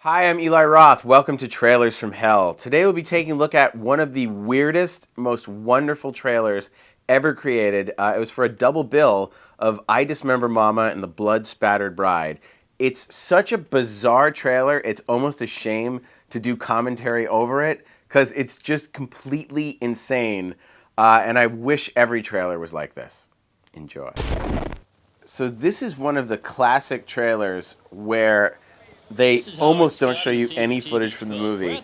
Hi, I'm Eli Roth. Welcome to Trailers from Hell. Today we'll be taking a look at one of the weirdest, most wonderful trailers ever created. It was for a double bill of I Dismember Mama and the Blood Spattered Bride. It's such a bizarre trailer, it's almost a shame to do commentary over it because it's just completely insane. And I wish every trailer was like this. Enjoy. So this is one of the classic trailers where they almost don't show you any footage from the movie.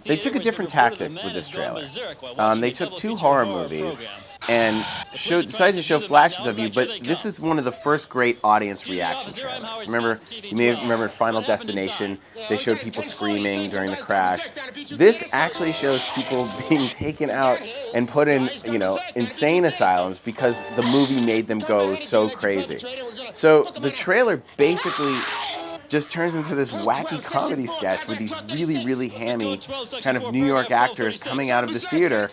They took a different tactic with this trailer. They took two horror movies and decided to show flashes of you, but this is one of the first great audience reaction trailers. You may remember Final Destination. They showed people screaming during the crash. This actually shows people being taken out and put in, insane asylums because the movie made them go so crazy. So the trailer basically just turns into this wacky comedy sketch with these really, really hammy kind of New York actors coming out of this theater,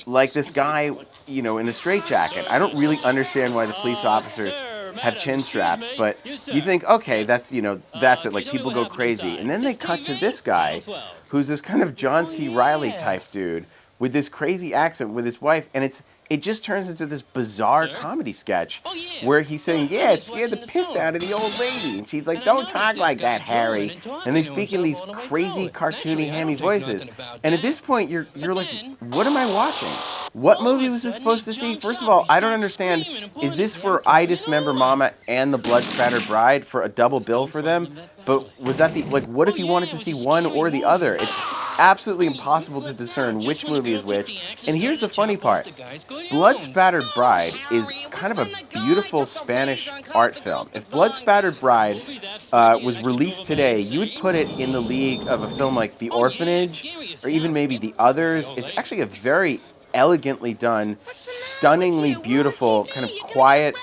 like this guy, in a straitjacket. I don't really understand why the police officers have chin straps, but you think, okay, that's it, like people go crazy. And then they cut to this guy, who's this kind of John C. Reilly type dude with this crazy accent with his wife, and it just turns into this bizarre comedy sketch where he's saying, yeah, it scared the piss out of the old lady. And she's like, don't talk like that, Harry. And they speak in these crazy, cartoony, hammy voices. And at this point, you're like, what am I watching? What movie was this supposed to see? First of all, I don't understand. Is this for I Dismember Mama and the Blood Spattered Bride for a double bill for them? But was that what if you wanted to see one or the other? It's absolutely impossible to discern which movie is which. And here's the funny part. Blood Spattered Bride is kind of a beautiful Spanish art film. If Blood Spattered Bride was released today, you would put it in the league of a film like The Orphanage or even maybe The Others. It's actually a very elegantly done, stunningly beautiful, kind of quiet,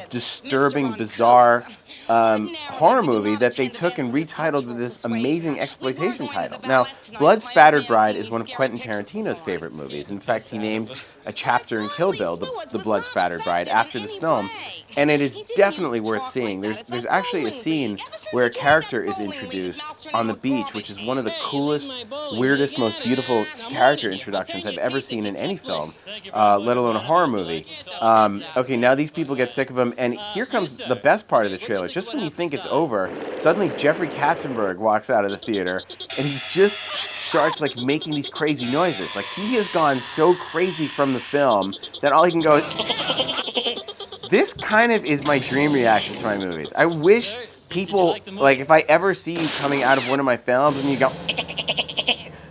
disturbing, bizarre horror movie that they took and retitled with this amazing exploitation title. Now, Blood Spattered Bride is one of Quentin Tarantino's favorite movies. In fact, he named a chapter in Kill Bill, the Blood Spattered Bride, after this film, and it is definitely worth seeing. There's actually a scene where a character is introduced on the beach, which is one of the coolest, weirdest, most beautiful character introductions I've ever seen in any film, let alone a horror movie. Okay, now these people get sick of him, and here comes the best part of the trailer. Just when you think it's over, suddenly Jeffrey Katzenberg walks out of the theater, and he just starts making these crazy noises. He has gone so crazy from the film that all he can go is this kind of is my dream reaction to my movies. I wish people, if I ever see you coming out of one of my films and you go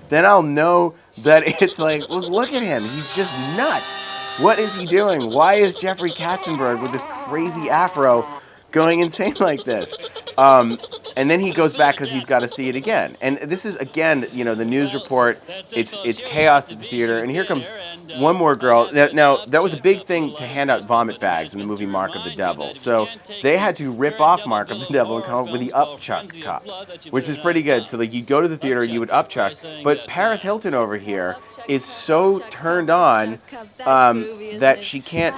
then I'll know that it's look at him, he's just nuts. What is he doing? Why is Jeffrey Katzenberg with this crazy afro going insane like this? And then he goes back because he's got to see it again. And this is, again, the news report. It's chaos at the theater. And here comes one more girl. Now, that was a big thing to hand out vomit bags in the movie Mark of the Devil. So they had to rip off Mark of the Devil and come up with the upchuck cup, which is pretty good. So you'd go to the theater, you would upchuck. But Paris Hilton over here is so turned on that she can't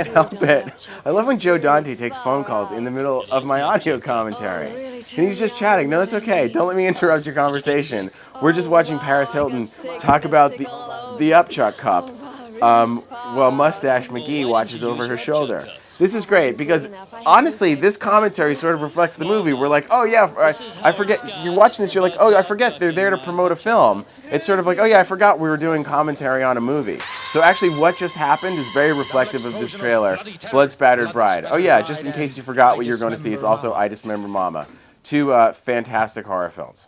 help it. I love when Joe Dante takes phone calls in the middle of my audio commentary. And he's just chatting. No, that's okay. Don't let me interrupt your conversation. We're just watching Paris Hilton talk about the upchuck cup while Mustache McGee watches over her shoulder. This is great because, honestly, this commentary sort of reflects the movie. We're like, oh, yeah, I forget. You're watching this, you're like, oh, I forget they're there to promote a film. It's sort of like, oh, yeah, I forgot we were doing commentary on a movie. So actually what just happened is very reflective of this trailer, Blood Spattered Bride. Oh, yeah, just in case you forgot what you're going to see, it's also I Dismember Mama. Two fantastic horror films.